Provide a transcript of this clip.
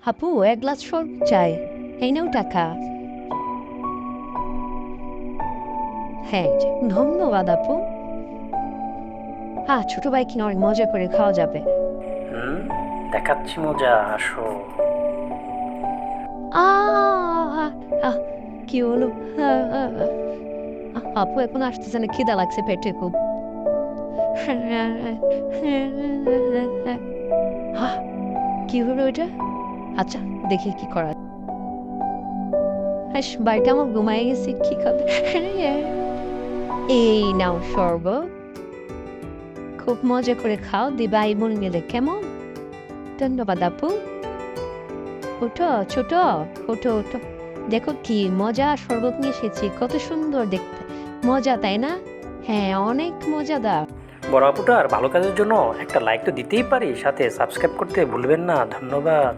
আপু এক গ্লাস শরবত চাই, এই নাও টাকা। হ্যাঁ, ধন্যবাদ আপু। হ্যাঁ, ছোট ভাই কিনা অনেক মজা করে খাওয়া যাবে। হুম, দেখাচ্ছি মজা, আসো। আহ আহ, কি হলো? আহ, আহ, আপু এখন আসতেছে না, খিদা লাগছে পেটে খুব। হ্যাঁ, কি হলো এটা? আচ্ছা, দেখি কি করা যায়। বাড়িতে আমার ঘুমাই গেছি, কি খাবে? এই নাও শরবত, খুব মজা করে খাও, দিবা এই বোন মিলে, কেমন? ধন্যবাদ আপু। ওঠো ছোট, ওঠো ওঠো, দেখো কি মজা, শরবত নিয়ে এসেছি, কত সুন্দর দেখতে, মজা তাই না? হ্যাঁ, অনেক মজাদার। বড় আপুটার ভালো কাজের জন্য একটা লাইক তো দিতেই পারি, সাথে সাবস্ক্রাইব করতে ভুলবেন না। ধন্যবাদ।